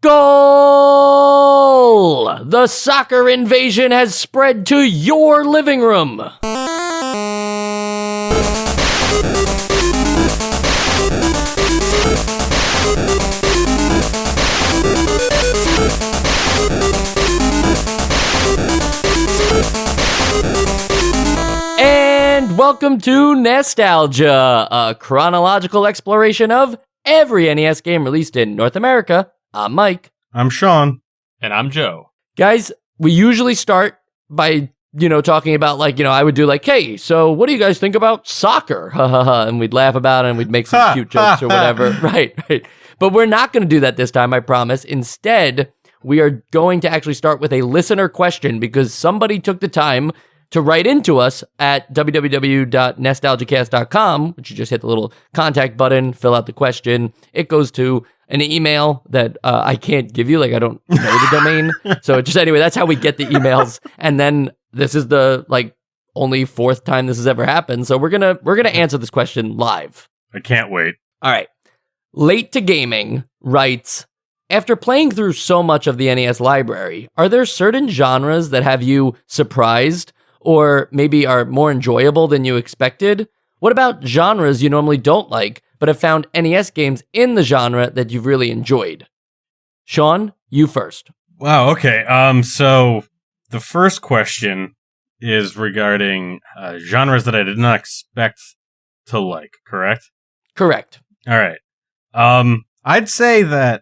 Skull! The soccer invasion has spread to your living room. And welcome to Nostalgia, a chronological exploration of every NES game released in North America. I'm Mike. I'm Sean. And I'm Joe. Guys, we usually start by, talking about I would do hey, so what do you guys think about soccer? And we'd laugh about it and we'd make some cute jokes or whatever. Right. But we're not going to do that this time, I promise. Instead, we are going to actually start with a listener question because somebody took the time to write into us at www.nostalgicast.com, which you just hit the little contact button, fill out the question. It goes to an email that I can't give you, I don't know the domain. So anyway, that's how we get the emails. And then this is the only fourth time this has ever happened. So we're gonna answer this question live. I can't wait. All right. Late to Gaming writes, after playing through so much of the NES library, are there certain genres that have you surprised or maybe are more enjoyable than you expected? What about genres you normally don't like, but have found NES games in the genre that you've really enjoyed? Sean, you first. Wow, okay. So the first question is regarding genres that I did not expect to like, correct? Correct. All right. I'd say that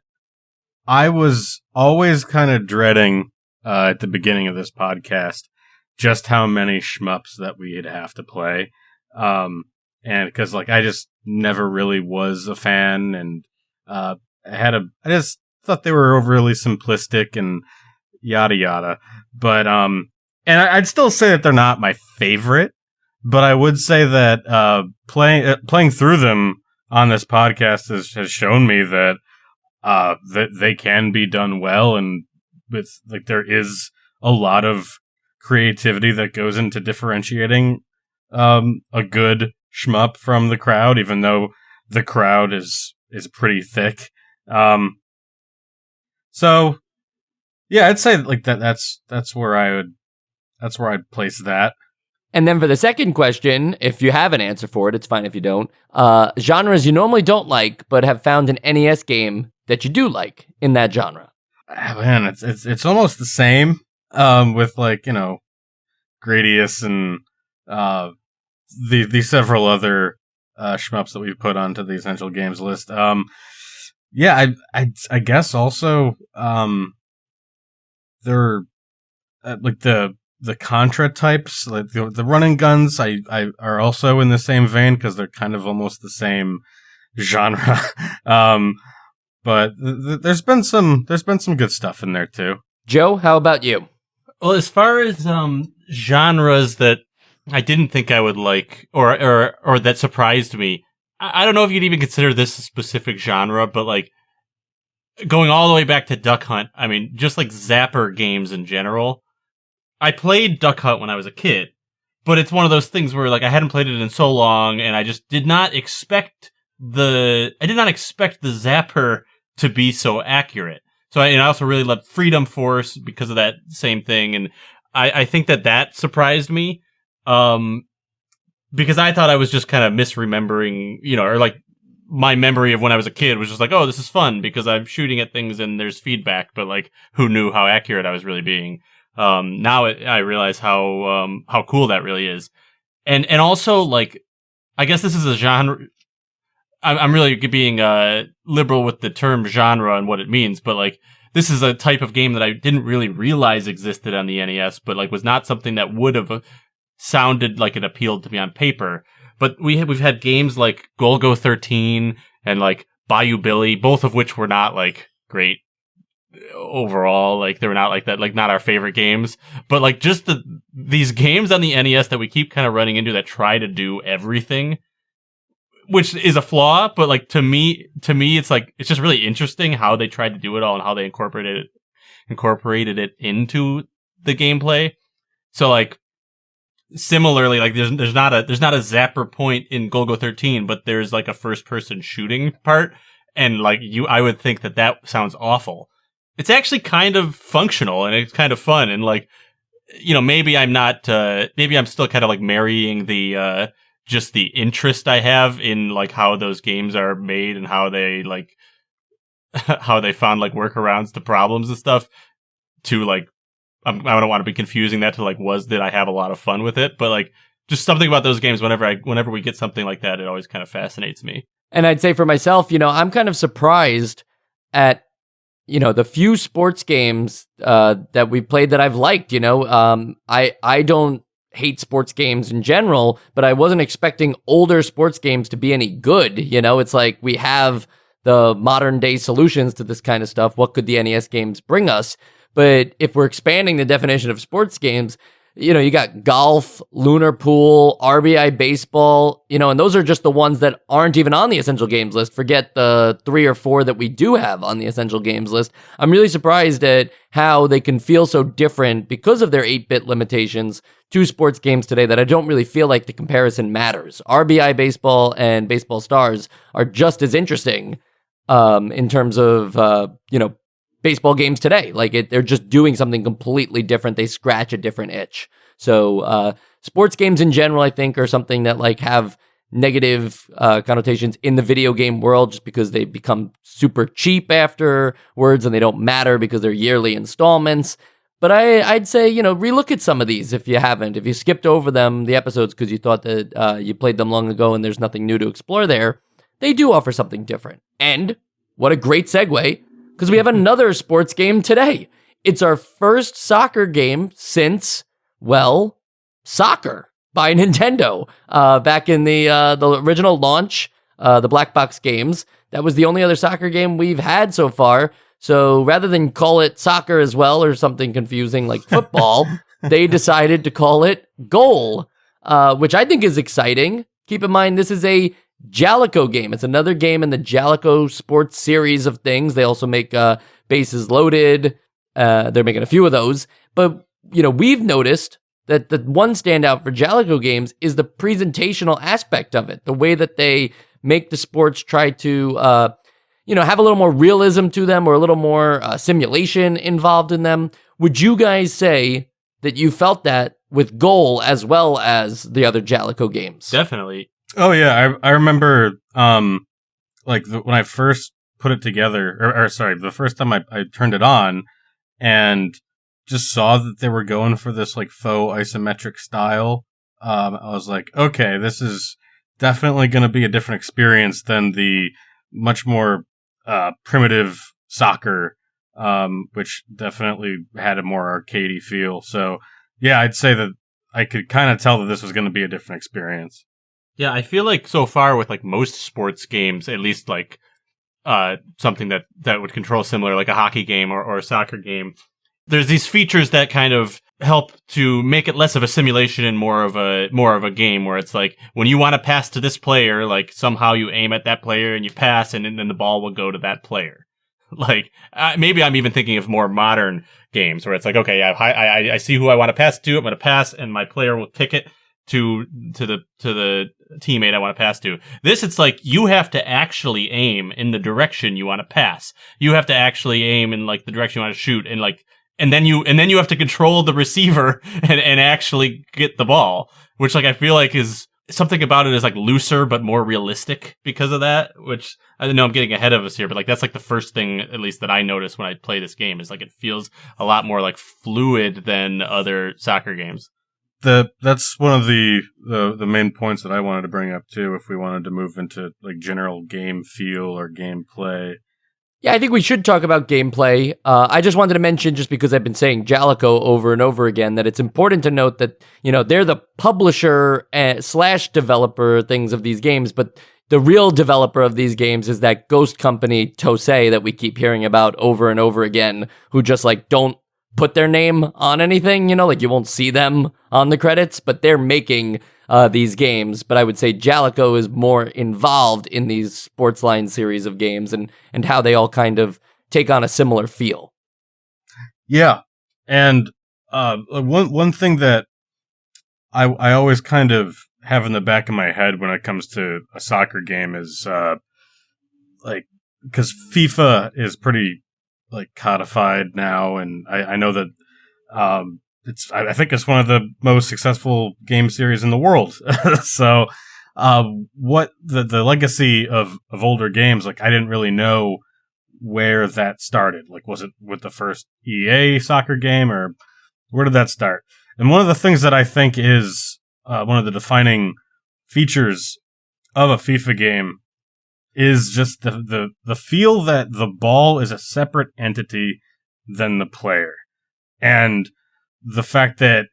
I was always kind of dreading at the beginning of this podcast just how many shmups that we'd have to play. And because I just never really was a fan, and I just thought they were overly simplistic and yada yada. But and I'd still say that they're not my favorite, but I would say that playing through them on this podcast has shown me that that they can be done well, and with there is a lot of creativity that goes into differentiating a good shmup from the crowd, even though the crowd is pretty thick. So yeah, I'd say that's where I'd place that. And then for the second question, if you have an answer for it, it's fine if you don't. Genres you normally don't like, but have found an NES game that you do like in that genre. Man, it's almost the same. With Gradius and the several other shmups that we've put onto the essential games list. Yeah, I guess also there the Contra types, the run and guns. I are also in the same vein because they're kind of almost the same genre. But there's been some good stuff in there too. Joe, how about you? Well, as far as genres that I didn't think I would like, or that surprised me, I don't know if you'd even consider this a specific genre, but going all the way back to Duck Hunt, I mean, just Zapper games in general. I played Duck Hunt when I was a kid, but it's one of those things where I hadn't played it in so long, and I just did not expect the Zapper to be so accurate. So I also really loved Freedom Force because of that same thing, and I think that surprised me, because I thought I was just kind of misremembering, or my memory of when I was a kid was just oh, this is fun because I'm shooting at things and there's feedback, but who knew how accurate I was really being? Now I realize how cool that really is, and also I guess this is a genre. I'm really being liberal with the term genre and what it means, but this is a type of game that I didn't really realize existed on the NES, but was not something that would have sounded like it appealed to me on paper. But we've had games like Golgo 13 and Bayou Billy, both of which were not great overall. They were not that, not our favorite games. But just these games on the NES that we keep kind of running into that try to do everything, which is a flaw, but to me, it's it's just really interesting how they tried to do it all and how they incorporated it into the gameplay. So similarly, there's not a zapper point in Golgo 13, but there's a first person shooting part, and I would think that sounds awful. it's actually kind of functional and it's kind of fun. And like, maybe I'm not, maybe I'm still kind of like marrying the, just the interest I have in like how those games are made and how they like, how they found like workarounds to problems and stuff to like, I don't want to be confusing that to like, did I have a lot of fun with it? But like, just something about those games, whenever we get something like that, it always kind of fascinates me. And I'd say for myself, I'm kind of surprised at, the few sports games that we've played that I've liked. I don't hate sports games in general, but I wasn't expecting older sports games to be any good. It's like we have the modern day solutions to this kind of stuff. What could the NES games bring us? But if we're expanding the definition of sports games, you got golf, lunar pool, RBI baseball, and those are just the ones that aren't even on the essential games list. Forget the 3 or 4 that we do have on the essential games list. I'm really surprised at how they can feel so different because of their 8-bit limitations to sports games today that I don't really feel like the comparison matters. RBI baseball and baseball stars are just as interesting in terms of, baseball games today. Like they're just doing something completely different. They scratch a different itch. So sports games in general, I think, are something that like have negative connotations in the video game world just because they become super cheap afterwards and they don't matter because they're yearly installments. But I'd say, relook at some of these if you haven't. If you skipped over the episodes because you thought that you played them long ago and there's nothing new to explore there, they do offer something different. And what a great segue, because we have another sports game today. It's our first soccer game since, soccer by Nintendo. Back in the original launch, the Black Box games, that was the only other soccer game we've had so far. So rather than call it soccer as well or something confusing like football, they decided to call it Goal, which I think is exciting. Keep in mind, this is a Jaleco game. It's another game in the Jaleco sports series of things. They also make Bases Loaded. They're making a few of those. But, we've noticed that the one standout for Jaleco games is the presentational aspect of it. The way that they make the sports try to, have a little more realism to them or a little more simulation involved in them. Would you guys say that you felt that with Goal as well as the other Jaleco games? Definitely. Oh yeah, I remember when I first put it together, the first time I turned it on and just saw that they were going for this like faux isometric style. I was like, okay, this is definitely going to be a different experience than the much more primitive soccer, which definitely had a more arcadey feel. So yeah, I'd say that I could kind of tell that this was going to be a different experience. Yeah, I feel like so far with like most sports games, at least like something that would control similar, like a hockey game or a soccer game, there's these features that kind of help to make it less of a simulation and more of a game where it's like when you want to pass to this player, like somehow you aim at that player and you pass and then the ball will go to that player. Like maybe I'm even thinking of more modern games where it's like, okay, I see who I want to pass to. I'm going to pass and my player will kick it to the teammate I want to pass to. This, it's like you have to actually aim in the direction you want to pass. You have to actually aim in like the direction you want to shoot, and then you have to control the receiver and actually get the ball. Which like I feel like is something about it is like looser but more realistic because of that. Which I don't know, I'm getting ahead of us here, but like that's like the first thing at least that I noticed when I play this game is like it feels a lot more like fluid than other soccer games. That's one of the main points that I wanted to bring up too, if we wanted to move into like general game feel or gameplay. Yeah, I think we should talk about gameplay. I just wanted to mention, just because I've been saying Jaleco over and over again, that it's important to note that, they're the publisher / developer things of these games, but the real developer of these games is that ghost company Tosei that we keep hearing about over and over again, who just like don't put their name on anything, like you won't see them on the credits, but they're making these games. But I would say Jaleco is more involved in these sports line series of games and how they all kind of take on a similar feel. Yeah. And one thing that I always kind of have in the back of my head when it comes to a soccer game is because FIFA is pretty like codified now, and I know that I think it's one of the most successful game series in the world. So what the legacy of older games, like I didn't really know where that started. Like, was it with the first EA soccer game, or where did that start? And one of the things that I think is one of the defining features of a FIFA game is just the feel that the ball is a separate entity than the player. And the fact that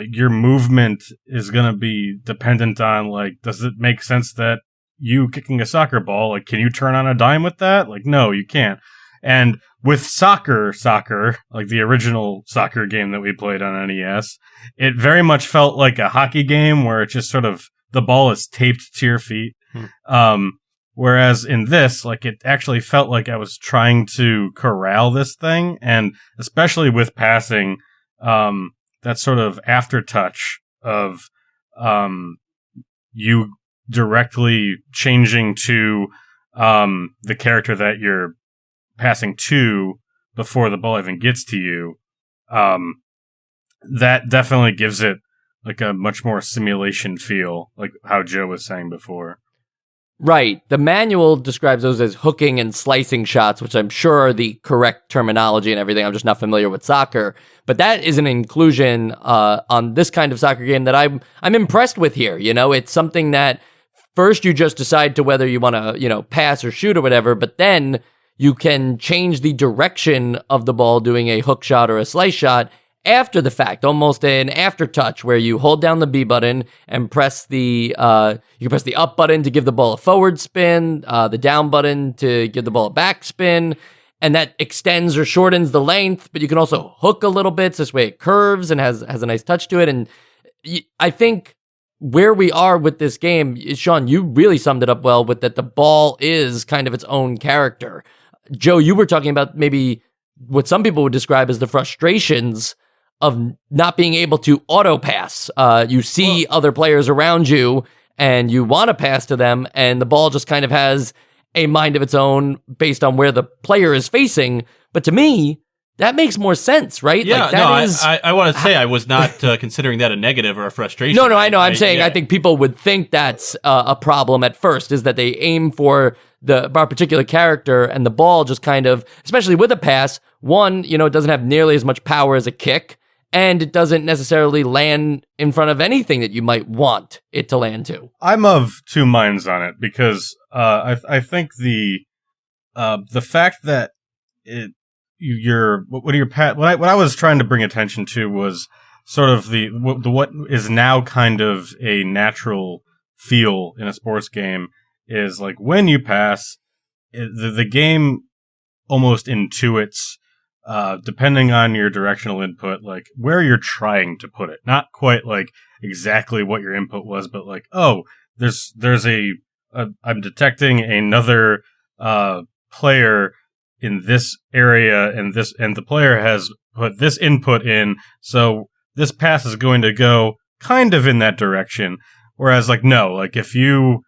your movement is going to be dependent on, like, does it make sense that you kicking a soccer ball, like, can you turn on a dime with that? Like, no, you can't. And with soccer, like the original soccer game that we played on NES, it very much felt like a hockey game where it just sort of, the ball is taped to your feet. Whereas in this, like, it actually felt like I was trying to corral this thing. And especially with passing, that sort of aftertouch of you directly changing to the character that you're passing to before the ball even gets to you, that definitely gives it like a much more simulation feel, like how Joe was saying before. Right. The manual describes those as hooking and slicing shots, which I'm sure are the correct terminology and everything. I'm just not familiar with soccer. But that is an inclusion on this kind of soccer game that I'm impressed with here. You know, it's something that first you just decide to whether you want to, pass or shoot or whatever, but then you can change the direction of the ball doing a hook shot or a slice shot after the fact, almost an aftertouch where you hold down the B button and press the you can press the up button to give the ball a forward spin, the down button to give the ball a back spin, and that extends or shortens the length, but you can also hook a little bit, so this way it curves and has a nice touch to it. And I think where we are with this game, Sean, you really summed it up well with that the ball is kind of its own character. Joe, you were talking about maybe what some people would describe as the frustrations of not being able to auto pass. You see other players around you and you want to pass to them, and the ball just kind of has a mind of its own based on where the player is facing. But to me, that makes more sense, right? Yeah, like that is, I want to say I was not considering that a negative or a frustration. No, I know. I'm saying I think people would think that's a problem at first, is that they aim for our particular character, and the ball just kind of, especially with a pass, one, it doesn't have nearly as much power as a kick, and it doesn't necessarily land in front of anything that you might want it to land to. I'm of two minds on it, because I think the fact that what I was trying to bring attention to was sort of what is now kind of a natural feel in a sports game is like when you pass, the game almost intuits, depending on your directional input, like where you're trying to put it. Not quite like exactly what your input was, but like, oh, there's I'm detecting another player in this area, and the player has put this input in, so this pass is going to go kind of in that direction. Whereas, like, no, like if you,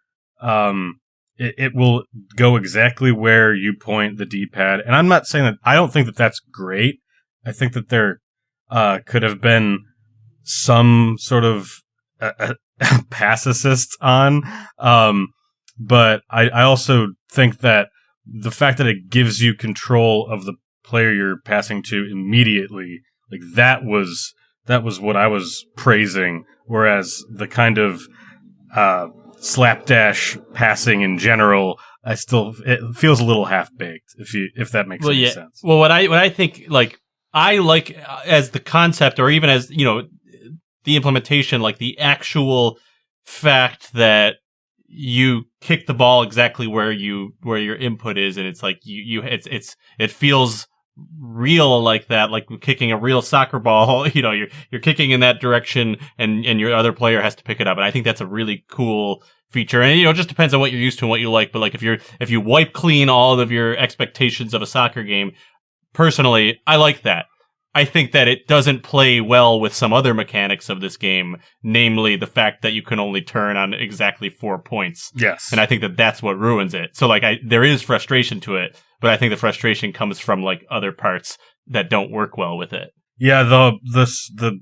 it will go exactly where you point the D-pad. And I'm not saying that, I don't think that that's great. I think that there could have been some sort of pass assist on. But I also think that the fact that it gives you control of the player you're passing to immediately, like that was what I was praising. Whereas the kind of slapdash passing in general, it feels a little half baked. If that makes any sense. Well, what I think, like, I like as the concept, or even as the implementation, like the actual fact that you kick the ball exactly where your input is, and it's like it feels real, like that, like kicking a real soccer ball. You're kicking in that direction, and your other player has to pick it up. And I think that's a really cool feature. And it just depends on what you're used to and what you like. But like if you wipe clean all of your expectations of a soccer game, personally, I like that. I think that it doesn't play well with some other mechanics of this game, namely the fact that you can only turn on exactly 4 points. Yes. And I think that that's what ruins it. So like there is frustration to it, but I think the frustration comes from like other parts that don't work well with it. Yeah, the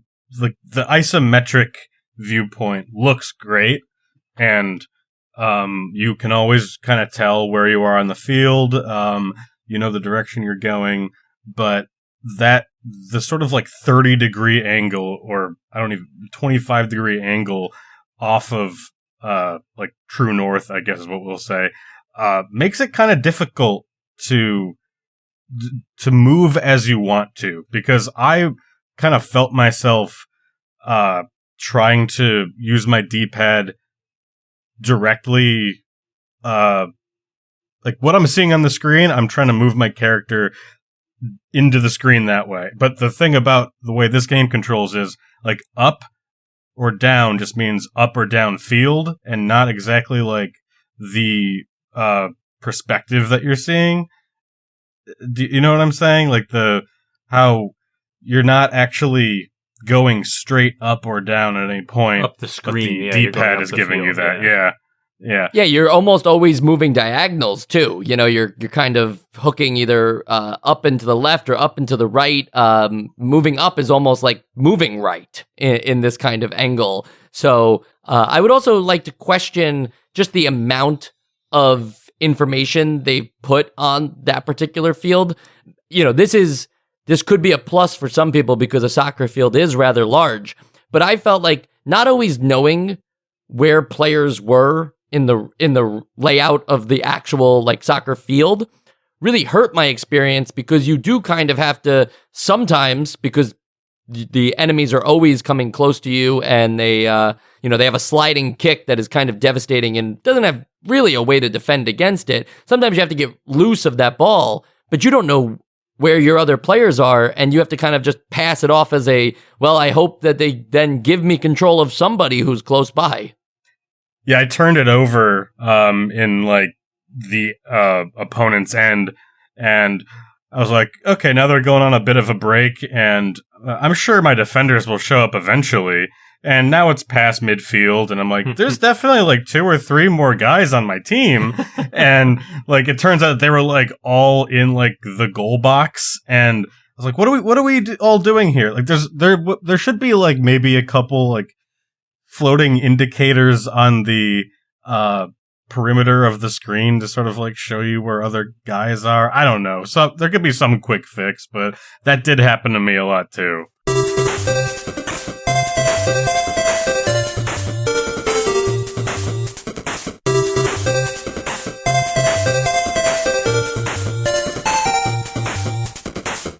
isometric viewpoint looks great, and you can always kind of tell where you are on the field. You know the direction you're going, but the sort of like 30-degree angle, or 25-degree angle off of like true north, I guess is what we'll say, makes it kind of difficult to move as you want to, because I kind of felt myself trying to use my D-pad directly, like what I'm seeing on the screen, I'm trying to move my character into the screen that way. But the thing about the way this game controls is like up or down just means up or down field, and not exactly like the perspective that you're seeing. Do you know what I'm saying? Like how you're not actually going straight up or down at any point. Up the screen, but the D-pad is giving you that. Yeah. Yeah, you're almost always moving diagonals too. You know, you're kind of hooking either up and to the left or up and to the right. Moving up is almost like moving right in this kind of angle. So I would also like to question just the amount of information they put on that particular field. You know, this could be a plus for some people because a soccer field is rather large. But I felt like not always knowing where players were in the layout of the actual like soccer field really hurt my experience, because you do kind of have to sometimes, because the enemies are always coming close to you, and they they have a sliding kick that is kind of devastating and doesn't have really a way to defend against it. Sometimes you have to get loose of that ball, but you don't know where your other players are, and you have to kind of just pass it off as I hope that they then give me control of somebody who's close by. Yeah, I turned it over in like the opponent's end, and I was like, okay, now they're going on a bit of a break, and I'm sure my defenders will show up eventually. And now it's past midfield, and I'm like, there's definitely like 2 or 3 more guys on my team. And like, it turns out they were like all in like the goal box. And I was like, what are we all doing here? Like, there should be like maybe a couple like floating indicators on the perimeter of the screen to sort of like show you where other guys are. I don't know. So there could be some quick fix, but that did happen to me a lot too.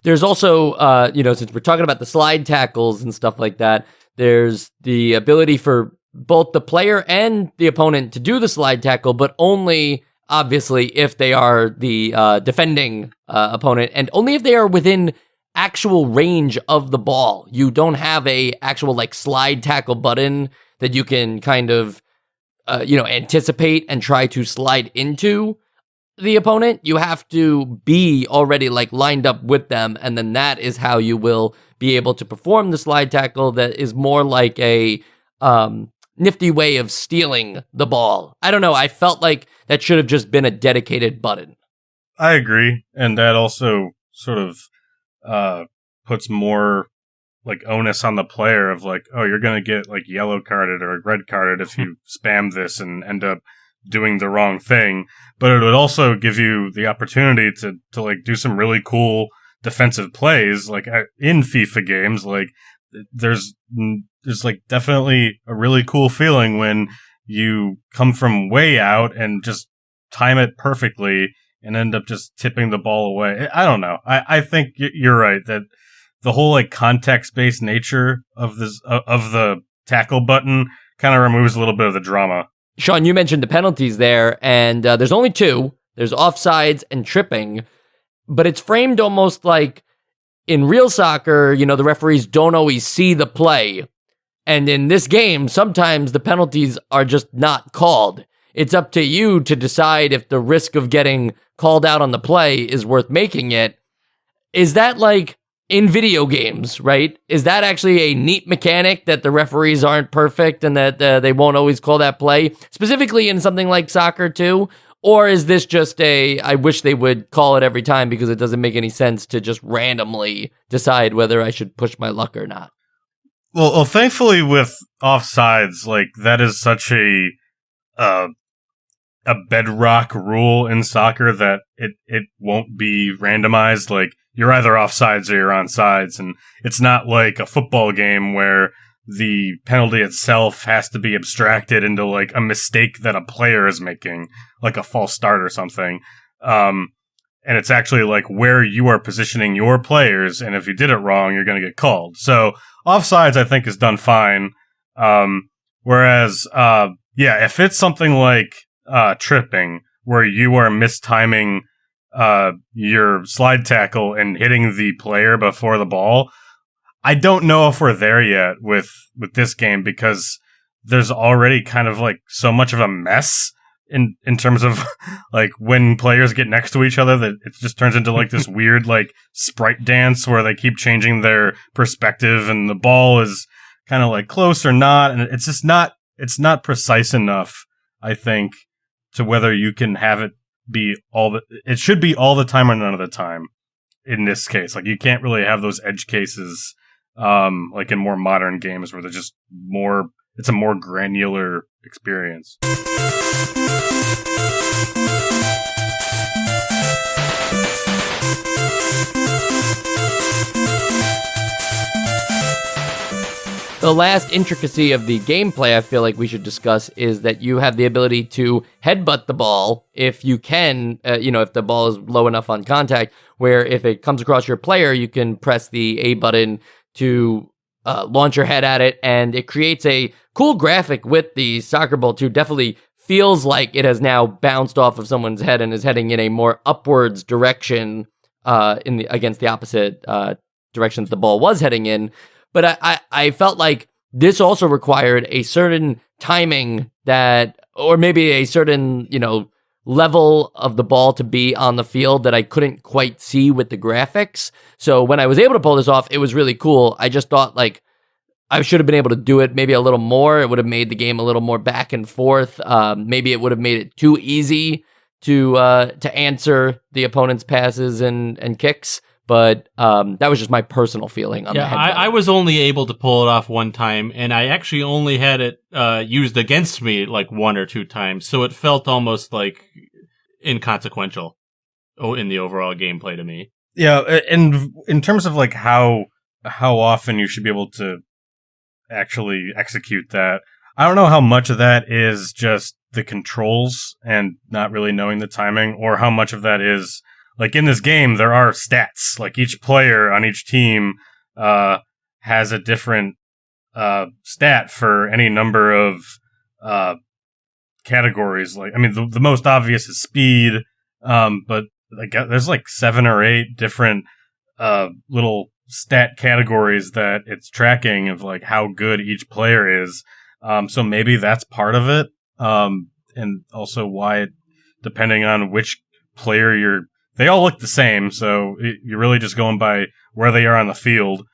There's also, since we're talking about the slide tackles and stuff like that, there's the ability for both the player and the opponent to do the slide tackle, but only, obviously, if they are the defending opponent, and only if they are within actual range of the ball. You don't have a actual, like, slide tackle button that you can kind of, anticipate and try to slide into the opponent. You have to be already like lined up with them, and then that is how you will be able to perform the slide tackle that is more like a nifty way of stealing the ball. I don't know, I felt like that should have just been a dedicated button. I agree, and that also sort of puts more like onus on the player of like, oh, you're gonna get like yellow carded or red carded if you spam this and end up doing the wrong thing. But it would also give you the opportunity to like do some really cool defensive plays. Like in FIFA games, like there's like definitely a really cool feeling when you come from way out and just time it perfectly and end up just tipping the ball away. I don't know. I think you're right that the whole like context-based nature of this of the tackle button kind of removes a little bit of the drama. Sean, you mentioned the penalties there, and there's only 2. There's offsides and tripping, but it's framed almost like in real soccer, the referees don't always see the play. And in this game, sometimes the penalties are just not called. It's up to you to decide if the risk of getting called out on the play is worth making it. Is that like in video games, right? Is that actually a neat mechanic that the referees aren't perfect and that they won't always call that play, specifically in something like soccer too? Or is this just I wish they would call it every time because it doesn't make any sense to just randomly decide whether I should push my luck or not? Well, thankfully with offsides, like that is such a bedrock rule in soccer that it won't be randomized. Like, you're either offsides or you're onside, and it's not like a football game where the penalty itself has to be abstracted into like a mistake that a player is making, like a false start or something. And it's actually like where you are positioning your players, and if you did it wrong, you're going to get called. So offsides, I think, is done fine. Whereas, if it's something like tripping, where you are mistiming your slide tackle and hitting the player before the ball, I don't know if we're there yet with this game, because there's already kind of like so much of a mess in terms of like when players get next to each other that it just turns into like this weird like sprite dance where they keep changing their perspective and the ball is kind of like close or not, and it's not precise enough, I think, to whether you can have it be it should be all the time or none of the time in this case. Like, you can't really have those edge cases like in more modern games where they're just it's a more granular experience. The last intricacy of the gameplay I feel like we should discuss is that you have the ability to headbutt the ball if you can, if the ball is low enough on contact, where if it comes across your player, you can press the A button to launch your head at it, and it creates a cool graphic with the soccer ball too. Definitely feels like it has now bounced off of someone's head and is heading in a more upwards direction against the opposite direction that the ball was heading in. But I felt like this also required a certain timing or maybe a certain, level of the ball to be on the field that I couldn't quite see with the graphics. So when I was able to pull this off, it was really cool. I just thought like I should have been able to do it maybe a little more. It would have made the game a little more back and forth. Maybe it would have made it too easy to answer the opponent's passes and kicks. But that was just my personal feeling on the headbutt. I was only able to pull it off one time, and I actually only had it used against me like one or two times, so it felt almost like inconsequential in the overall gameplay to me. Yeah, and in terms of like how often you should be able to actually execute that, I don't know how much of that is just the controls and not really knowing the timing, or how much of that is... Like, in this game, there are stats. Like, each player on each team has a different stat for any number of categories. Like, I mean, the most obvious is speed, but like there's like 7 or 8 different little stat categories that it's tracking of like how good each player is. So maybe that's part of it, and also why, depending on which player they all look the same, so you're really just going by where they are on the field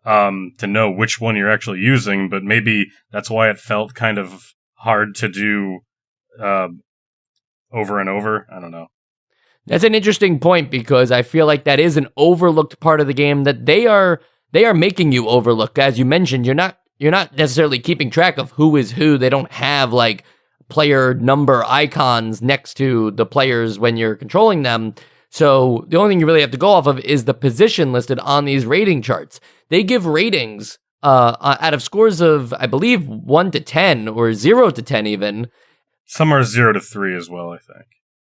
to know which one you're actually using, but maybe that's why it felt kind of hard to do over and over. I don't know. That's an interesting point, because I feel like that is an overlooked part of the game that they are making you overlook. As you mentioned, you're not necessarily keeping track of who is who. They don't have like player number icons next to the players when you're controlling them. So the only thing you really have to go off of is the position listed on these rating charts. They give ratings out of scores of, I believe, 1 to 10 or 0 to 10 even. Some are 0 to 3 as well, I think.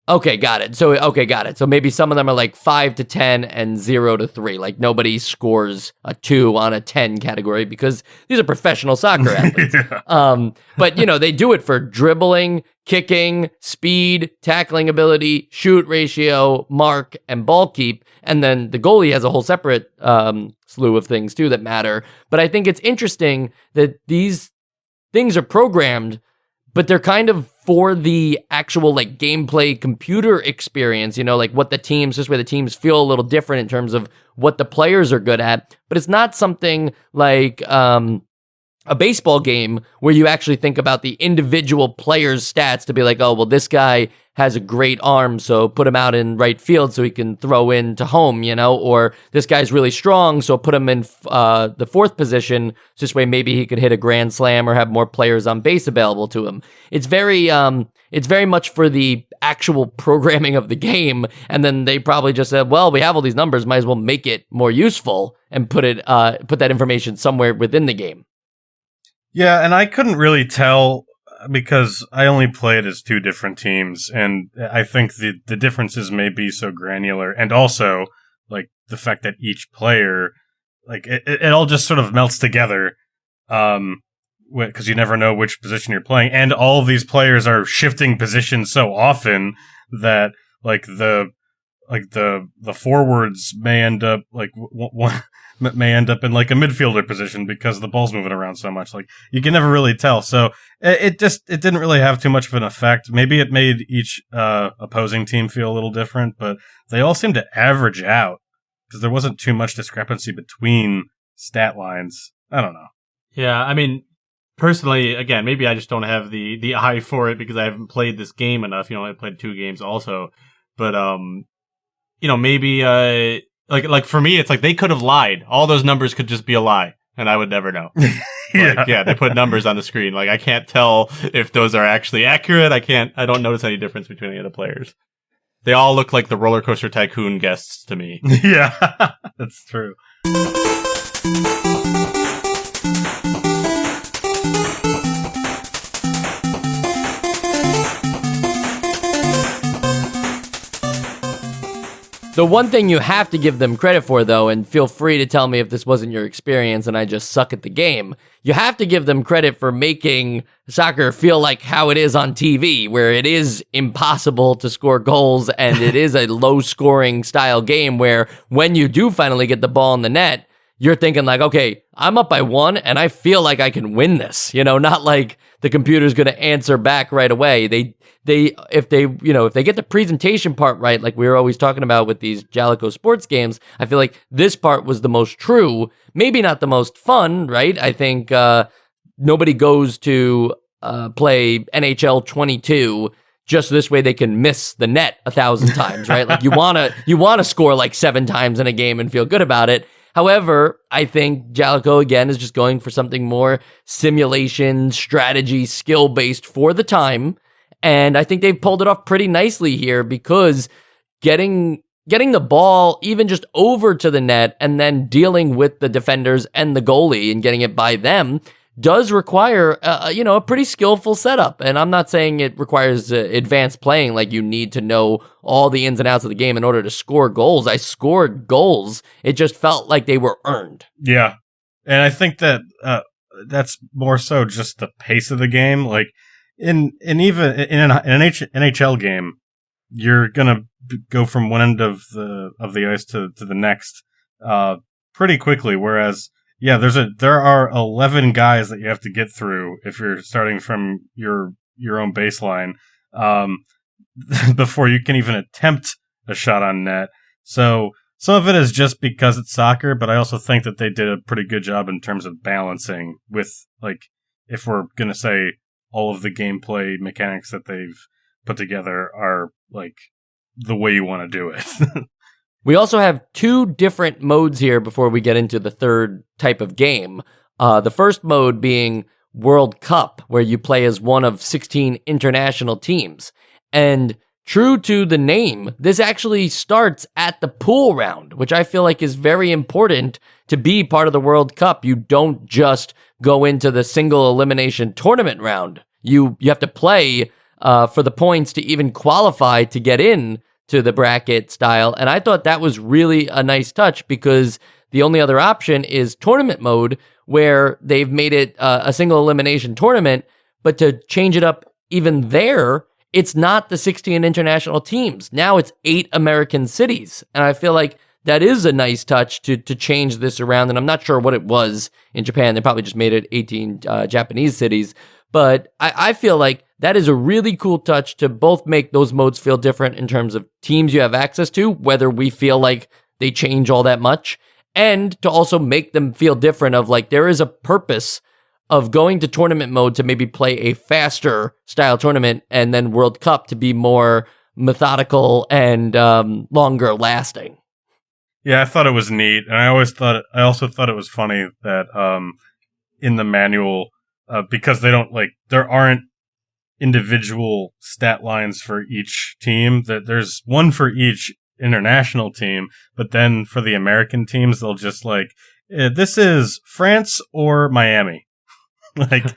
Okay, got it. So maybe some of them are like 5 to 10 and 0 to 3. Like nobody scores a 2 on a 10 category because these are professional soccer athletes. Yeah. But they do it for dribbling, kicking, speed, tackling ability, shoot ratio, mark, and ball keep. And then the goalie has a whole separate slew of things too that matter. But I think it's interesting that these things are programmed but they're kind of for the actual like gameplay computer experience, like what the teams, this way the teams feel a little different in terms of what the players are good at. But it's not something like a baseball game where you actually think about the individual player's stats to be like, oh, well, this guy has a great arm, so put him out in right field so he can throw in to home, or this guy's really strong, so put him in the fourth position, so this way maybe he could hit a grand slam or have more players on base available to him. It's very much for the actual programming of the game, and then they probably just said, well, we have all these numbers, might as well make it more useful and put that information somewhere within the game. Yeah, and I couldn't really tell because I only played as two different teams, and I think the differences may be so granular, and also like the fact that each player, like it all just sort of melts together, because you never know which position you're playing, and all of these players are shifting positions so often that like the forwards may end up like may end up in like a midfielder position because the ball's moving around so much. Like you can never really tell. So it didn't really have too much of an effect. Maybe it made each opposing team feel a little different, but they all seemed to average out because there wasn't too much discrepancy between stat lines. I don't know. Yeah, I mean, personally, again, maybe I just don't have the eye for it because I haven't played this game enough. I played 2 games also, but maybe like for me, it's like they could have lied. All those numbers could just be a lie, and I would never know. Yeah, they put numbers on the screen. Like I can't tell if those are actually accurate. I don't notice any difference between any of the players. They all look like the Roller Coaster Tycoon guests to me. Yeah, that's true. The one thing you have to give them credit for, though, and feel free to tell me if this wasn't your experience and I just suck at the game, you have to give them credit for making soccer feel like how it is on TV, where it is impossible to score goals and it is a low-scoring style game where when you do finally get the ball in the net, you're thinking like, okay, I'm up by 1 and I feel like I can win this, not like the computer's going to answer back right away. If they get the presentation part right, like we were always talking about with these Jaleco sports games, I feel like this part was the most true, maybe not the most fun, right? I think nobody goes to play NHL 22 just this way they can miss the net 1,000 times, right? Like you want to score like 7 times in a game and feel good about it. However, I think Jaleco, again, is just going for something more simulation, strategy, skill-based for the time. And I think they've pulled it off pretty nicely here because getting the ball even just over to the net and then dealing with the defenders and the goalie and getting it by them does require, a pretty skillful setup. And I'm not saying it requires advanced playing, like you need to know all the ins and outs of the game in order to score goals. I scored goals. It just felt like they were earned. Yeah. And I think that that's more so just the pace of the game. Like in an NHL game, you're gonna go from one end of the ice to the next pretty quickly. Whereas, yeah, there are 11 guys that you have to get through if you're starting from your own baseline before you can even attempt a shot on net. So some of it is just because it's soccer, but I also think that they did a pretty good job in terms of balancing with, like, if we're gonna say all of the gameplay mechanics that they've put together are like the way you want to do it. We also have 2 different modes here before we get into the third type of game. The first mode being World Cup, where you play as one of 16 international teams. And true to the name, this actually starts at the pool round, which I feel like is very important to be part of the World Cup. You don't just go into the single elimination tournament round. You have to play for the points to even qualify to get in to the bracket style. And I thought that was really a nice touch because the only other option is tournament mode, where they've made it a single elimination tournament, but to change it up even there, it's not the 16 international teams. Now it's 8 American cities. And I feel like that is a nice touch to change this around. And I'm not sure what it was in Japan. They probably just made it 18 Japanese cities. But I feel like that is a really cool touch to both make those modes feel different in terms of teams you have access to, whether we feel like they change all that much, and to also make them feel different of like there is a purpose of going to tournament mode to maybe play a faster style tournament, and then World Cup to be more methodical and longer lasting. Yeah, I thought it was neat, and I also thought it was funny that in the manual, because there aren't individual stat lines for each team, that there's one for each international team, but then for the American teams, they'll just this is France or Miami. The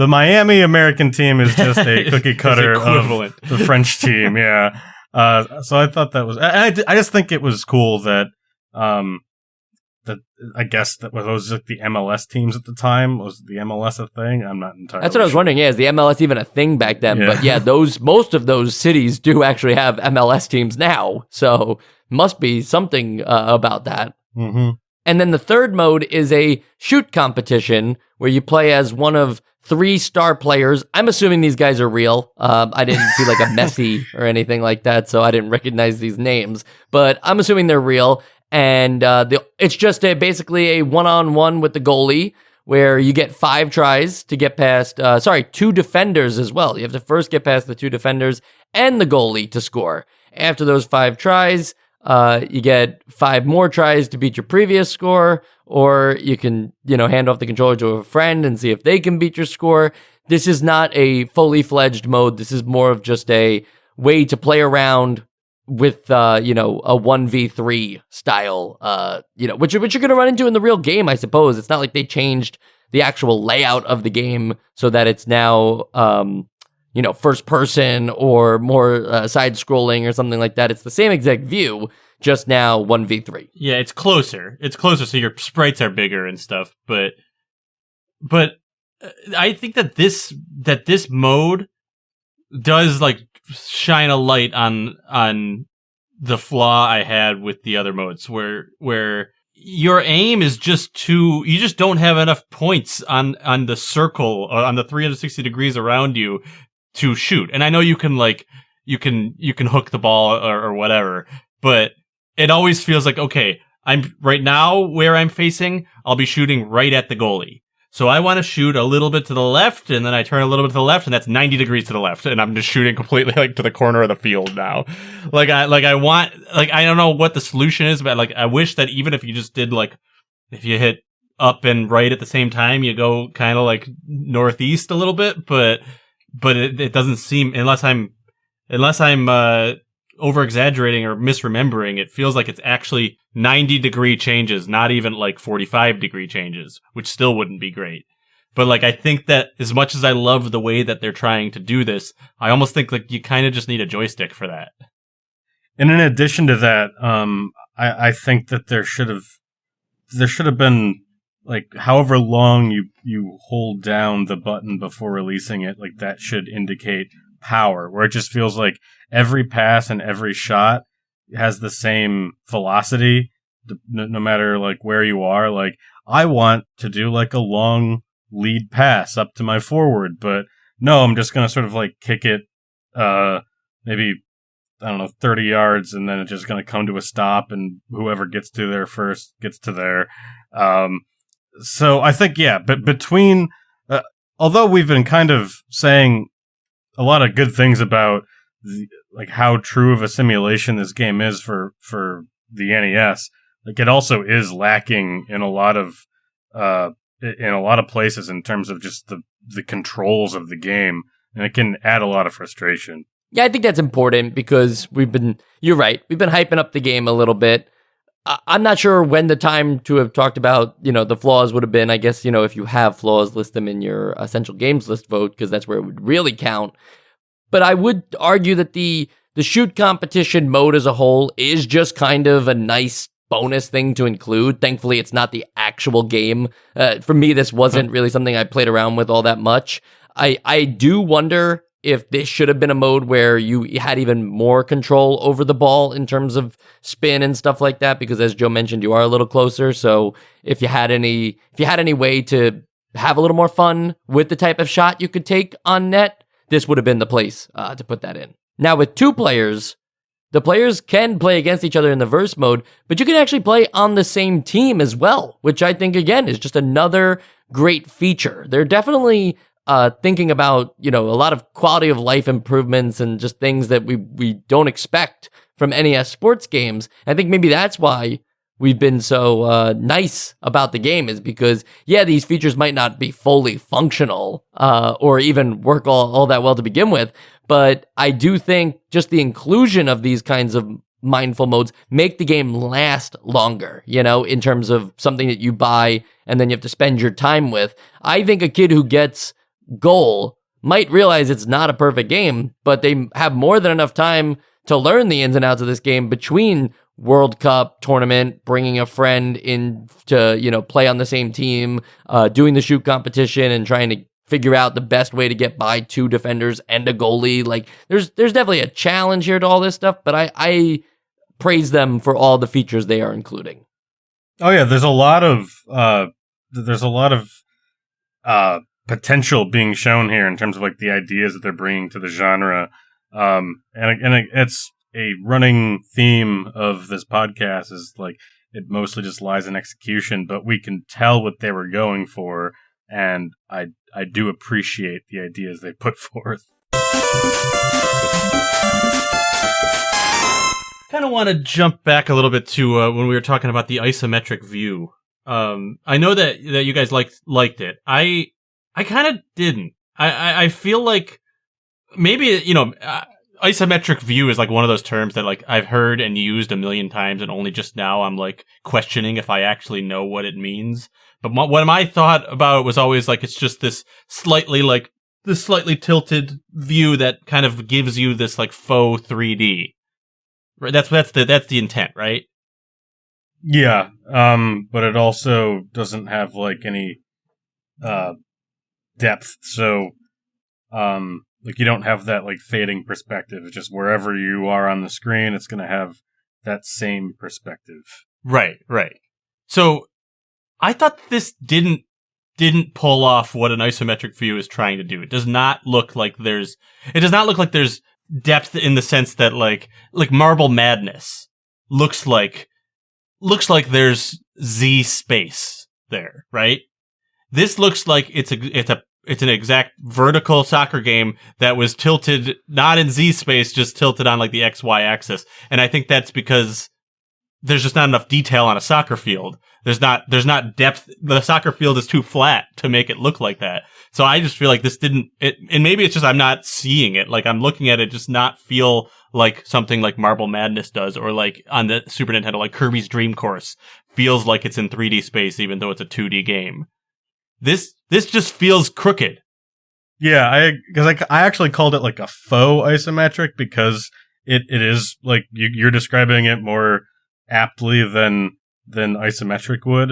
Miami American team is just a cookie cutter of the French team. Yeah. So I thought that was, I just think it was cool that, that I guess that was like the MLS teams at the time. Was the MLS a thing? I'm not entirely That's what I was wondering. Yeah, is the MLS even a thing back then? Yeah. But yeah, most of those cities do actually have MLS teams now. So must be something about that. Mm-hmm. And then the third mode is a shoot competition where you play as one of 3 star players. I'm assuming these guys are real. I didn't see like a Messi or anything like that, so I didn't recognize these names. But I'm assuming they're real. And it's just basically a one-on-one with the goalie where you get 5 tries to get past, 2 defenders as well. You have to first get past the 2 defenders and the goalie to score. After those 5 tries, you get 5 more tries to beat your previous score, or you can, hand off the controller to a friend and see if they can beat your score. This is not a fully fledged mode. This is more of just a way to play around with, a 1v3 style, which you're going to run into in the real game, I suppose. It's not like they changed the actual layout of the game so that it's now, first person or more side scrolling or something like that. It's the same exact view, just now 1v3. Yeah, it's closer. So your sprites are bigger and stuff. But I think that this mode does shine a light on the flaw I had with the other modes, where your aim is you just don't have enough points on the circle, on the 360 degrees around you to shoot. And I know you can hook the ball or whatever, but it always feels like, okay, I'm right now where I'm facing, I'll be shooting right at the goalie. So I want to shoot a little bit to the left, and then I turn a little bit to the left, and that's 90 degrees to the left, and I'm just shooting completely to the corner of the field now. I don't know what the solution is, but I wish that even if you just did if you hit up and right at the same time, you go kind of northeast a little bit, but it doesn't seem, unless I'm over exaggerating or misremembering, it feels like it's actually 90 degree changes, not even 45 degree changes, which still wouldn't be great. But I think that as much as I love the way that they're trying to do this, I almost think you kind of just need a joystick for that. And in addition to that, I think that there should have been however long you hold down the button before releasing it, that should indicate power, where it just feels like every pass and every shot has the same velocity, no matter where you are. I want to do a long lead pass up to my forward, but no, I'm just gonna sort of kick it, maybe, I don't know, 30 yards, and then it's just gonna come to a stop, and whoever gets to there first gets to there. So I think, yeah, but between, although we've been kind of saying a lot of good things about how true of a simulation this game is for the NES, it also is lacking in a lot of places in terms of just the controls of the game, and it can add a lot of frustration. Yeah, I think that's important because you're right, we've been hyping up the game a little bit. I'm not sure when the time to have talked about, the flaws would have been. I guess, if you have flaws, list them in your essential games list vote, because that's where it would really count. But I would argue that the shoot competition mode as a whole is just kind of a nice bonus thing to include. Thankfully, it's not the actual game. For me, this wasn't really something I played around with all that much. I do wonder if this should have been a mode where you had even more control over the ball in terms of spin and stuff like that, because as Joe mentioned, you are a little closer. So if you had any way to have a little more fun with the type of shot you could take on net, this would have been the place to put that in. Now, with 2 players, the players can play against each other in the verse mode, but you can actually play on the same team as well, which I think, again, is just another great feature. They're definitely thinking about, a lot of quality of life improvements and just things that we don't expect from NES sports games. I think maybe that's why we've been so nice about the game, is because, these features might not be fully functional or even work all that well to begin with, but I do think just the inclusion of these kinds of mindful modes make the game last longer, in terms of something that you buy and then you have to spend your time with. I think a kid who gets Goal might realize it's not a perfect game, but they have more than enough time to learn the ins and outs of this game between World Cup tournament, bringing a friend in to, play on the same team, doing the shoot competition and trying to figure out the best way to get by 2 defenders and a goalie. Like there's definitely a challenge here to all this stuff, but I praise them for all the features they are including. Oh yeah, there's a lot of potential being shown here in terms of like the ideas that they're bringing to the genre. And it's a running theme of this podcast is like it mostly just lies in execution, but we can tell what they were going for, and I do appreciate the ideas they put forth. Kind of want to jump back a little bit to when we were talking about the isometric view. I know that you guys liked it. I kind of didn't. I feel like maybe, isometric view is like one of those terms that like I've heard and used a million times, and only just now I'm like questioning if I actually know what it means. But what my thought about it was always like it's just this slightly tilted view that kind of gives you this like faux 3D. Right? That's the intent, right? Yeah. But it also doesn't have like any depth, so like you don't have that like fading perspective. It's just wherever you are on the screen, it's going to have that same perspective. Right. So I thought this didn't pull off what an isometric view is trying to do. It does not look like there's depth in the sense that like Marble Madness looks like there's Z space there, right? This looks like it's an exact vertical soccer game that was tilted not in Z space, just tilted on like the XY axis. And I think that's because there's just not enough detail on a soccer field. There's not depth. The soccer field is too flat to make it look like that. So I just feel like this didn't, and maybe it's just I'm not seeing it. Like I'm looking at it just not feel like something like Marble Madness does, or like on the Super Nintendo, like Kirby's Dream Course feels like it's in 3D space, even though it's a 2D game. This just feels crooked. Yeah, because I actually called it like a faux isometric because it is like you're describing it more aptly than isometric would.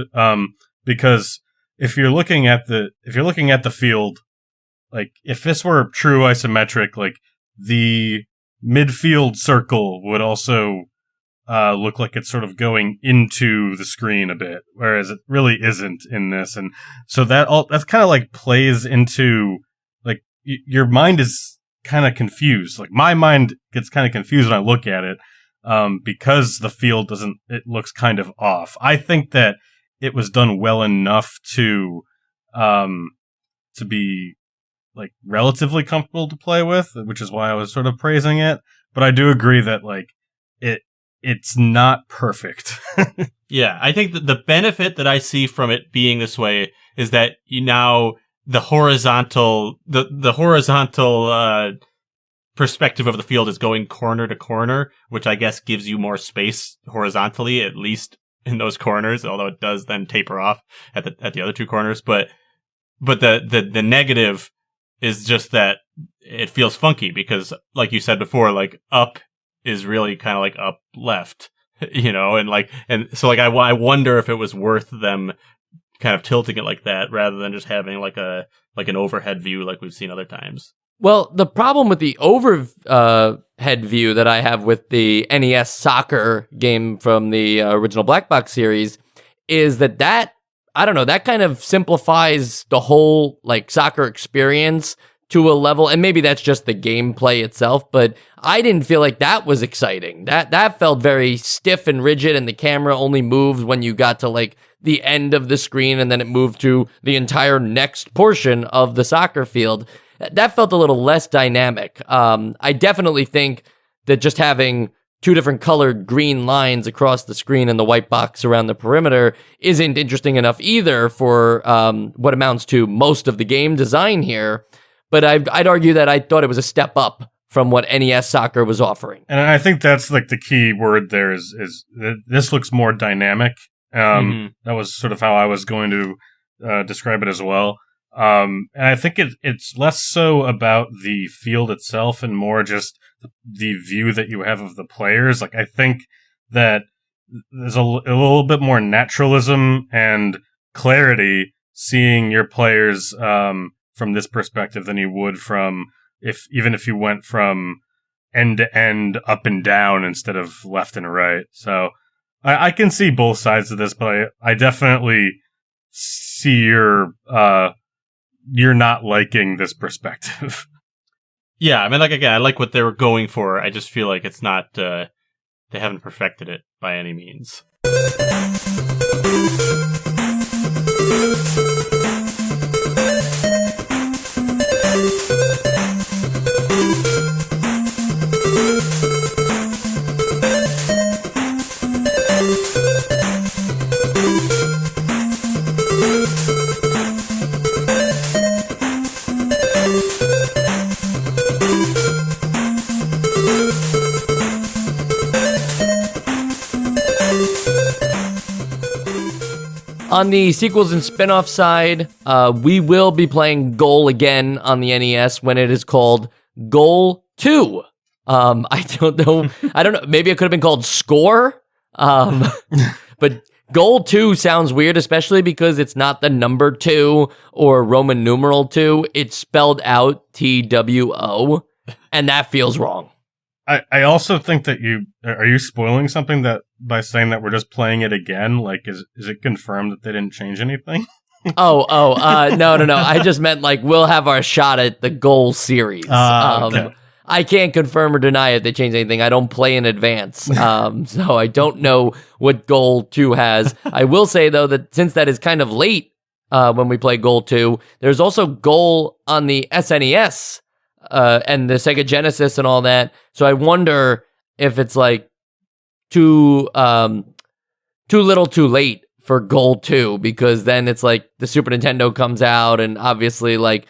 Because if you're looking at the field, like if this were true isometric, like the midfield circle would also look like it's sort of going into the screen a bit, whereas it really isn't in this. And so that's kind of like plays into like your mind is kind of confused. Like my mind gets kind of confused when I look at it, because the field it looks kind of off. I think that it was done well enough to be like relatively comfortable to play with, which is why I was sort of praising it. But I do agree that like it's not perfect. Yeah, I think that the benefit that I see from it being this way is that the horizontal perspective of the field is going corner to corner, which I guess gives you more space horizontally, at least in those corners, although it does then taper off at the other two corners. But the negative is just that it feels funky because, like you said before, like up is really kind of like up left, and so like I wonder if it was worth them kind of tilting it like that rather than just having like an overhead view like we've seen other times. Well, the problem with the overhead view that I have with the NES soccer game from the original Black Box series is that I don't know, that kind of simplifies the whole like soccer experience to a level, and maybe that's just the gameplay itself, but I didn't feel like that was exciting. That felt very stiff and rigid, and the camera only moved when you got to like the end of the screen, and then it moved to the entire next portion of the soccer field. That felt a little less dynamic. I definitely think that just having two different colored green lines across the screen and the white box around the perimeter isn't interesting enough either for what amounts to most of the game design here. But I'd argue that I thought it was a step up from what NES Soccer was offering. And I think that's like the key word there is this looks more dynamic. That was sort of how I was going to describe it as well. And I think it's less so about the field itself and more just the view that you have of the players. Like, I think that there's a little bit more naturalism and clarity seeing your players from this perspective than you would from even if you went from end to end, up and down instead of left and right. So I can see both sides of this, but I definitely see you're not liking this perspective. Yeah, I mean, like, again, I like what they were going for. I just feel like it's not, they haven't perfected it by any means. On the sequels and spin-off side, we will be playing Goal again on the NES when it is called Goal 2. I don't know. Maybe it could have been called Score. But Goal 2 sounds weird, especially because it's not the number 2 or Roman numeral 2. It's spelled out TWO, and that feels wrong. I also think that are you spoiling something that by saying that we're just playing it again? Like, is it confirmed that they didn't change anything? No. I just meant like we'll have our shot at the Goal series. Okay. I can't confirm or deny if they change anything. I don't play in advance, so I don't know what Goal 2 has. I will say though that since that is kind of late when we play Goal 2, there's also Goal on the SNES. And the Sega Genesis and all that. So I wonder if it's like too little too late for Goal 2, because then it's like the Super Nintendo comes out and obviously like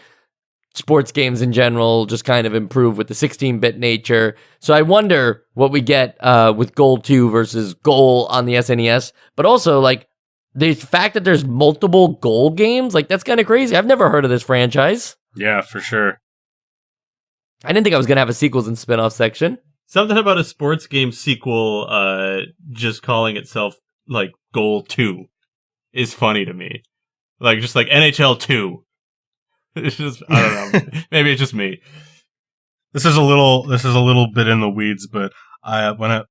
sports games in general just kind of improve with the 16-bit nature. So I wonder what we get with Goal 2 versus Goal on the SNES. But also like the fact that there's multiple Goal games, like that's kind of crazy. I've never heard of this franchise. Yeah, for sure. I didn't think I was going to have a sequels and spin-off section. Something about a sports game sequel just calling itself, like, Goal 2 is funny to me. Like, just like NHL 2. It's just, I don't know. Maybe it's just me. This is a little bit in the weeds, but 12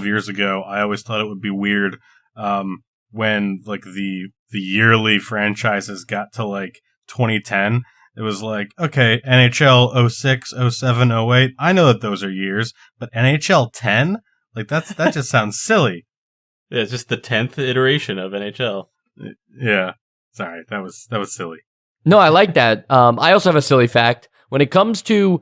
years ago, I always thought it would be weird when, like, the yearly franchises got to, like, 2010. It was like, okay, NHL 06, 07, 08. I know that those are years, but NHL 10? Like, that just sounds silly. Yeah, it's just the 10th iteration of NHL. Yeah. Sorry, that was silly. No, I like that. I also have a silly fact. When it comes to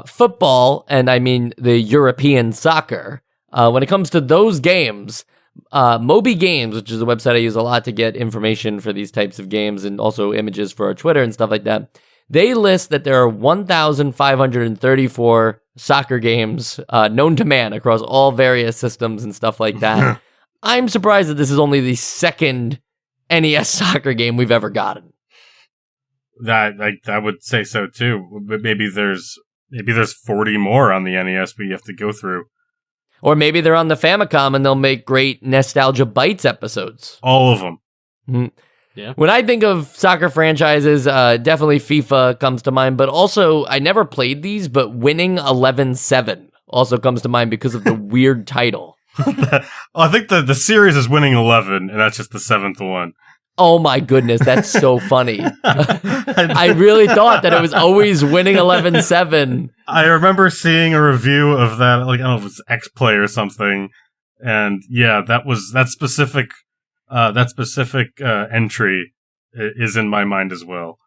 football, and I mean the European soccer, when it comes to those games, Moby Games, which is a website I use a lot to get information for these types of games and also images for our Twitter and stuff like that, they list that there are 1,534 soccer games known to man across all various systems and stuff like that. I'm surprised that this is only the second NES soccer game we've ever gotten. I would say so too. But maybe there's 40 more on the NES we have to go through. Or maybe they're on the Famicom and they'll make great Nostalgia Bites episodes. All of them. Mm-hmm. Yeah. When I think of soccer franchises, definitely FIFA comes to mind, but also I never played these, but Winning 11-7 also comes to mind because of the weird title. I think the series is winning 11, and that's just the 7th one. Oh my goodness, that's so funny. I really thought that it was always winning 11-7. I remember seeing a review of that, like, I don't know if it's X-Play or something, and yeah, that specific entry is in my mind as well.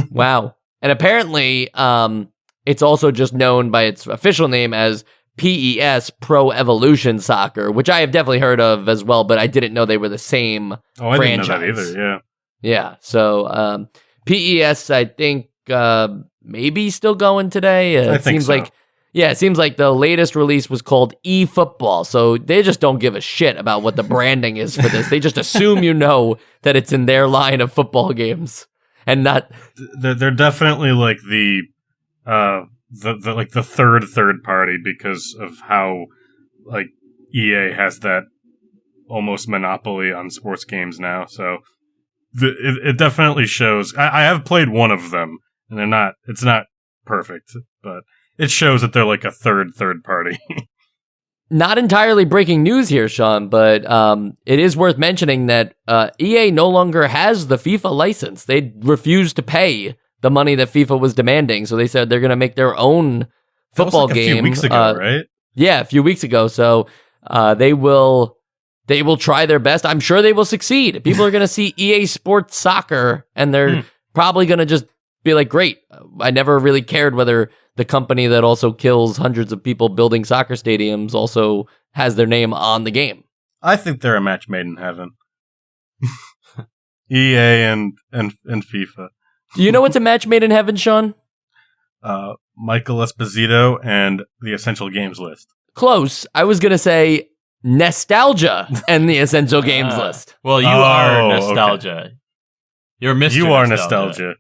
Wow. And apparently, it's also just known by its official name as PES, Pro Evolution Soccer, which I have definitely heard of as well, but I didn't know they were the same I franchise. didn't know that either, yeah. Yeah, so PES, I think, maybe still going today. It seems so. it seems like the latest release was called eFootball, so they just don't give a shit about what the branding is for this. They just assume you know that it's in their line of football games, and not... They're definitely like the third party because of how like EA has that almost monopoly on sports games now. So it definitely shows. I have played one of them, and it's not perfect, but it shows that they're like a third party. Not entirely breaking news here, Sean, but it is worth mentioning that EA no longer has the FIFA license. They refused to pay the money that FIFA was demanding, so they said they're going to make their own football that was like game. A few weeks ago, right? Yeah, a few weeks ago. So they will try their best. I'm sure they will succeed. People are going to see EA Sports Soccer, and they're probably going to just be like, great. I never really cared whether the company that also kills hundreds of people building soccer stadiums also has their name on the game. I think they're a match made in heaven. EA and FIFA. Do you know what's a match made in heaven, Sean? Michael Esposito and the Essential Games list. Close. I was going to say nostalgia and the Essential Games list. Well, you are nostalgia. Okay. You're Mr. You are nostalgia.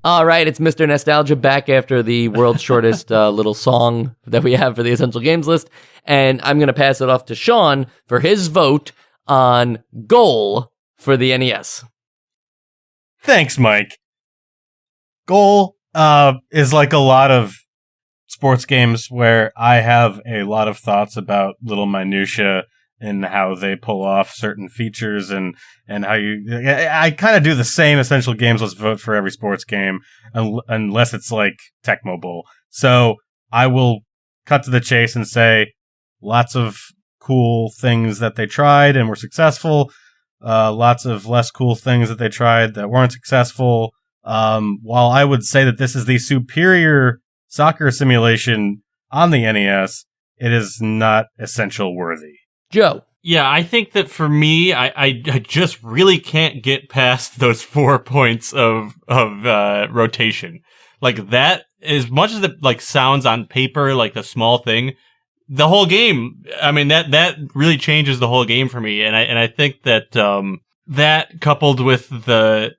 All right, it's Mr. Nostalgia back after the world's shortest little song that we have for the Essential Games list. And I'm going to pass it off to Sean for his vote on Goal for the NES. Thanks, Mike. Goal is like a lot of sports games where I have a lot of thoughts about little minutia and how they pull off certain features and how I kind of do the same Essential Games Let's vote for every sports game unless it's like Tecmo Bowl. So I will cut to the chase and say lots of cool things that they tried and were successful. Lots of less cool things that they tried that weren't successful. While I would say that this is the superior soccer simulation on the NES, it is not Essential worthy. Joe. Yeah, I think that for me, I just really can't get past those 4 points of rotation. Like that, as much as it like sounds on paper like the small thing, the whole game. I mean that really changes the whole game for me, and I think that that coupled with the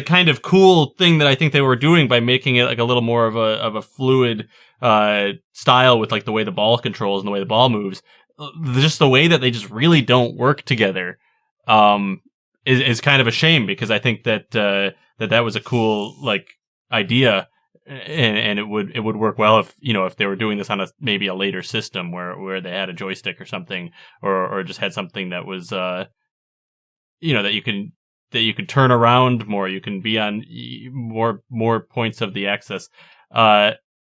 kind of cool thing that I think they were doing by making it like a little more of a fluid style with like the way the ball controls and the way the ball moves. Just the way that they just really don't work together is kind of a shame, because I think that that was a cool like idea, and it would work well if they were doing this on maybe a later system where they had a joystick or something, or just had something that was that you could turn around more, you can be on more points of the axis.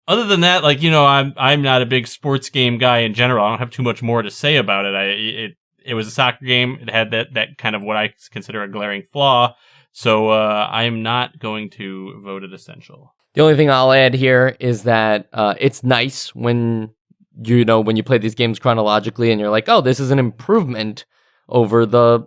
Other than that, like, I'm not a big sports game guy in general. I don't have too much more to say about it. It was a soccer game. It had that kind of what I consider a glaring flaw. So I'm not going to vote it essential. The only thing I'll add here is that it's nice when you play these games chronologically and you're like, oh, this is an improvement over the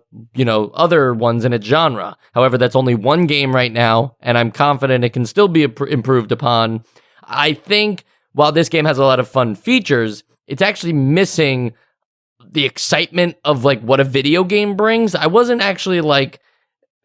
other ones in its genre. However, that's only one game right now, and I'm confident it can still be improved upon. I think while this game has a lot of fun features, it's actually missing the excitement of like what a video game brings. I wasn't actually like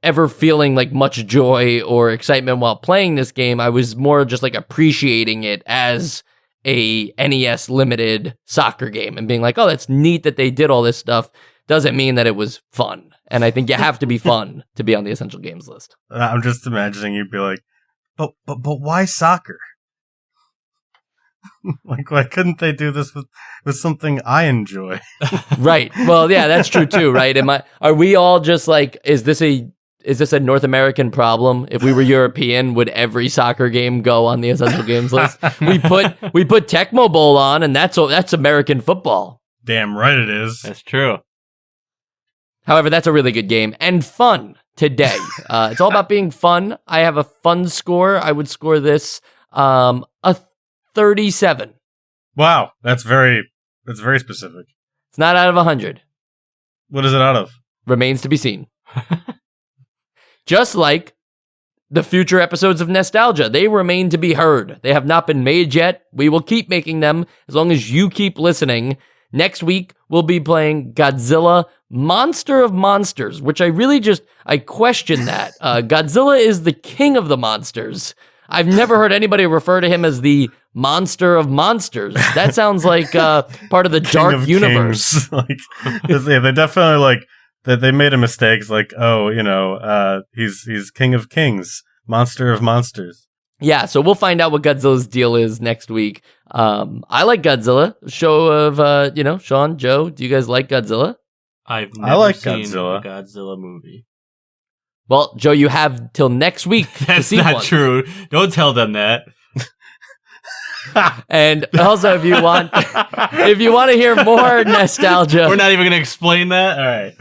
ever feeling like much joy or excitement while playing this game. I was more just like appreciating it as a NES limited soccer game and being like, oh, that's neat that they did all this stuff. Doesn't mean that it was fun. And I think you have to be fun to be on the Essential Games list. I'm just imagining you'd be like, but why soccer? Like, why couldn't they do this with something I enjoy? Right. Well, yeah, that's true too, right? Are we all just like, is this a North American problem? If we were European, would every soccer game go on the essential games list? We put Tecmo Bowl on, and that's American football. Damn right it is. That's true. However, that's a really good game and fun today. It's all about being fun. I have a fun score. I would score this a 37. Wow, that's very specific. It's not out of 100. What is it out of? Remains to be seen. Just like the future episodes of Nostalgia, they remain to be heard. They have not been made yet. We will keep making them as long as you keep listening. Next week, we'll be playing Godzilla Monster of Monsters, which I question that. Godzilla is the king of the monsters. I've never heard anybody refer to him as the Monster of Monsters. That sounds like part of the dark universe. Like, yeah, they definitely like that. They made a mistake. It's like, oh, he's king of kings, monster of monsters. Yeah, so we'll find out what Godzilla's deal is next week. I like Godzilla. Show of Sean, Joe. Do you guys like Godzilla? I've never like seen Godzilla. a Godzilla movie. Well, Joe, you have till next week to That's see not one. true. Don't tell them that. And also, if you want to hear more nostalgia, We're not even going to explain that? All right.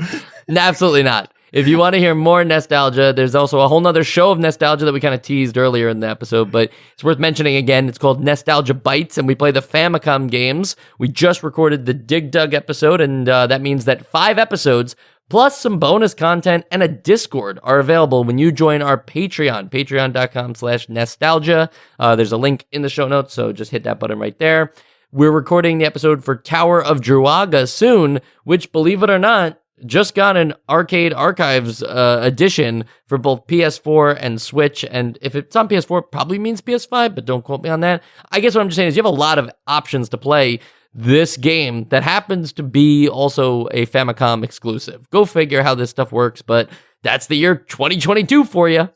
No, absolutely not. If you want to hear more nostalgia, there's also a whole nother show of nostalgia that we kind of teased earlier in the episode, but it's worth mentioning again. It's called Nostalgia Bites, and we play the Famicom games. We just recorded the Dig Dug episode, and that means that 5 episodes plus some bonus content and a Discord are available when you join our Patreon, patreon.com/nostalgia. There's a link in the show notes, so just hit that button right there. We're recording the episode for Tower of Druaga soon, which, believe it or not, just got an Arcade Archives edition for both PS4 and Switch. And if it's on PS4, it probably means PS5, but don't quote me on that. I guess what I'm just saying is you have a lot of options to play this game that happens to be also a Famicom exclusive. Go figure how this stuff works, but that's the year 2022 for you.